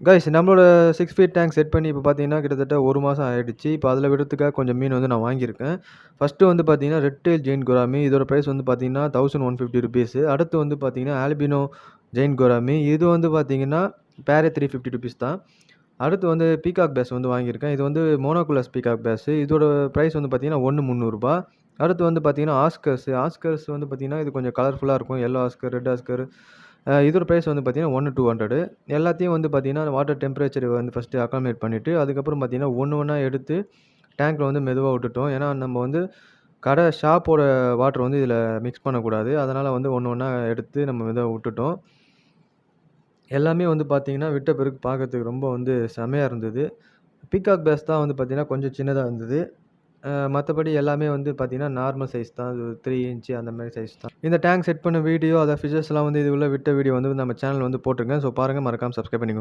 Guys நம்மளோட 6 feet tank set பண்ணி இப்போ பார்த்தீங்கன்னா, கிட்டத்தட்ட 1 மாசம் ஆயிடுச்சு. இப்போ அதில விடுறதுக்காக கொஞ்சம் மீன் வந்து நான் வாங்கியிருக்கேன். ஃபர்ஸ்ட்டு வந்து பார்த்தீங்கன்னா, ரெட் டெயில் ஜெயின் கோராமி இதோட பிரைஸ் வந்து பார்த்தீங்கன்னா, ₹1150 அடுத்து வந்து பார்த்தீங்கன்னா, ஆல்பினோ ஜெயின் கோராமி இது வந்து பார்த்தீங்கன்னா, பேரே ₹350 தான். அடுத்து வந்து பீகாக் பேஸ் வந்து வாங்கியிருக்கேன். இது வந்து மோனோகுலஸ் பீகாக் பேஸ். இதோட பிரைஸ் வந்து பார்த்தீங்கன்னா, ஒண்ணு ₹300 அடுத்து வந்து பார்த்தீங்கன்னா, ஆஸ்கர்ஸ் வந்து பார்த்தீங்கன்னா, இது கொஞ்சம் கலர்ஃபுல்லா இருக்கும். எல்லோ ஆஸ்கர், ரெட் ஆஸ்கர் இதோட பிரைஸ் வந்து பார்த்தீங்கன்னா, 200 எல்லாத்தையும் வந்து பார்த்தீங்கன்னா, வாட்டர் டெம்பரேச்சர் வந்து ஃபர்ஸ்ட்டு அக்காமடேட் பண்ணிட்டு, அதுக்கப்புறம் பார்த்தீங்கன்னா, ஒண்ணா எடுத்து டேங்க்ல வந்து மெதுவா விட்டுட்டோம். ஏன்னா, நம்ம வந்து ஷாப்போட வாட்டர் வந்து இதில மிக்ஸ் பண்ணக்கூடாது. அதனால வந்து ஒண்ணா எடுத்து நம்ம மெதுவா விட்டுட்டோம். எல்லாமே வந்து பார்த்தீங்கன்னா, விட்ட பிறகு பார்க்கறதுக்கு ரொம்ப வந்து செமையா இருந்தது. பீகாக் பேஸ் தான் வந்து பார்த்தீங்கன்னா, கொஞ்சம் சின்னதா இருந்தது. மத்தபடி எல்லாமே வந்து பார்த்தீங்கன்னா, நார்மல் சைஸ் தான். அது 3 இன்ச் அந்த மாரி சைஸ் தான். இந்த டேங்க் செட் பண்ண வீடியோ, ஃபிஷஸ்லாம் வந்து இது உள்ள விட்ட வீடியோ வந்து நம்ம சேனல்ல வந்து போட்டுருக்கேன். ஸோ பாருங்க. மறக்காம சப்ஸ்கிரைப் பண்ணிக்கோங்க.